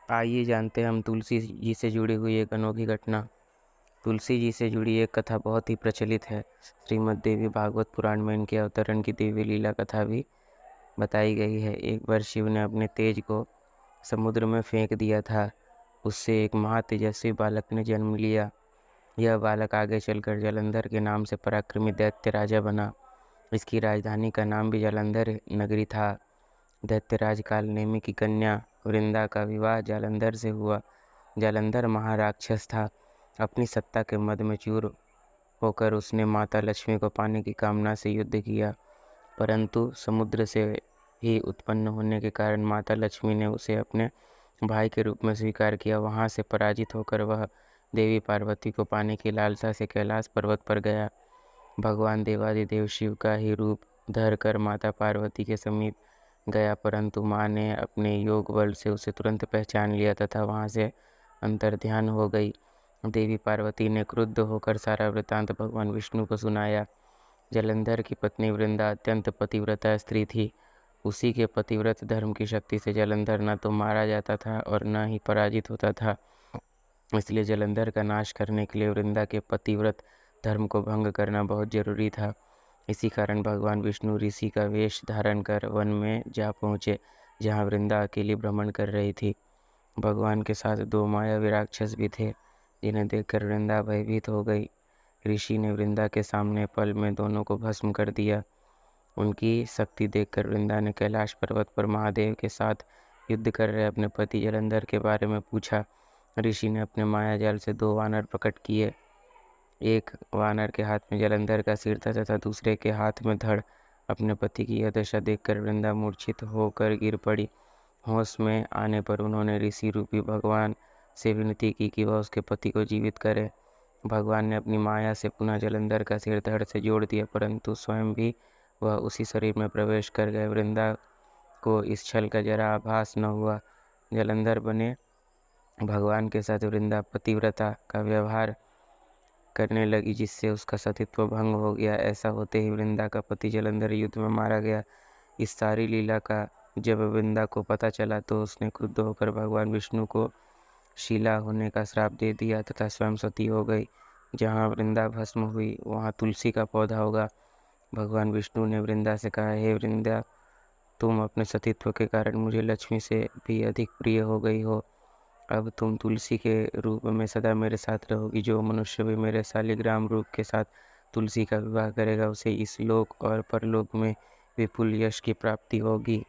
आइए जानते हैं हम तुलसी जी से जुड़ी हुई एक अनोखी घटना। तुलसी जी से जुड़ी एक कथा बहुत ही प्रचलित है। श्रीमद् देवी भागवत पुराण में इनके अवतरण की दिव्य लीला कथा भी बताई गई है। एक बार शिव ने अपने तेज को समुद्र में फेंक दिया था। उससे एक महातेजस्वी बालक ने जन्म लिया। यह बालक आगे चलकर जालंधर के नाम से पराक्रमी दैत्य राजा बना। इसकी राजधानी का नाम भी जालंधर नगरी था। दैत्यराज कालनेमी की कन्या वृंदा का विवाह जालंधर से हुआ। जालंधर महाराक्षस था। अपनी सत्ता के मद में चूर होकर उसने माता लक्ष्मी को पाने की कामना से युद्ध किया, परंतु समुद्र से ही उत्पन्न होने के कारण माता लक्ष्मी ने उसे अपने भाई के रूप में स्वीकार किया। वहां से पराजित होकर वह देवी पार्वती को पाने की लालसा से कैलाश पर्वत पर गया। भगवान देवादिदेव शिव का ही रूप धर कर माता पार्वती के समीप गया, परंतु माँ ने अपने योग बल से उसे तुरंत पहचान लिया तथा वहाँ से अंतर्ध्यान हो गई। देवी पार्वती ने क्रुद्ध होकर सारा वृतांत भगवान विष्णु को सुनाया। जालंधर की पत्नी वृंदा अत्यंत पतिव्रता स्त्री थी। उसी के पतिव्रत धर्म की शक्ति से जालंधर न तो मारा जाता था और न ही पराजित होता था। इसलिए जालंधर का नाश करने के लिए वृंदा के पतिव्रत धर्म को भंग करना बहुत जरूरी था। इसी कारण भगवान विष्णु ऋषि का वेश धारण कर वन में जा पहुँचे, जहाँ वृंदा अकेली भ्रमण कर रही थी। भगवान के साथ दो मायावी राक्षस भी थे, जिन्हें देखकर वृंदा भयभीत हो गई। ऋषि ने वृंदा के सामने पल में दोनों को भस्म कर दिया। उनकी शक्ति देखकर वृंदा ने कैलाश पर्वत पर महादेव के साथ युद्ध कर रहे अपने पति जालंधर के बारे में पूछा। ऋषि ने अपने माया जाल से दो वानर प्रकट किए। एक वानर के हाथ में जालंधर का सिर था तथा दूसरे के हाथ में धड़। अपने पति की यह दशा देखकर वृंदा मूर्छित होकर गिर पड़ी। होश में आने पर उन्होंने ऋषि रूपी भगवान से विनती की कि वह उसके पति को जीवित करे। भगवान ने अपनी माया से पुनः जालंधर का सिर धड़ से जोड़ दिया, परंतु स्वयं भी वह उसी शरीर में प्रवेश कर गए। वृंदा को इस छल का जरा आभास न हुआ। जालंधर बने भगवान के साथ वृंदा पतिव्रता का व्यवहार करने लगी, जिससे उसका सतीत्व भंग हो गया। ऐसा होते ही वृंदा का पति जालंधर युद्ध में मारा गया। इस सारी लीला का जब वृंदा को पता चला तो उसने क्रुद्ध होकर भगवान विष्णु को शीला होने का श्राप दे दिया तथा स्वयं सती हो गई। जहाँ वृंदा भस्म हुई वहाँ तुलसी का पौधा होगा। भगवान विष्णु ने वृंदा से कहा, हे वृंदा, तुम अपने सतीत्व के कारण मुझे लक्ष्मी से भी अधिक प्रिय हो गई हो। अब तुम तुलसी के रूप में सदा मेरे साथ रहोगी। जो मनुष्य भी मेरे शालिग्राम रूप के साथ तुलसी का विवाह करेगा, उसे इस लोक और परलोक में विपुल यश की प्राप्ति होगी।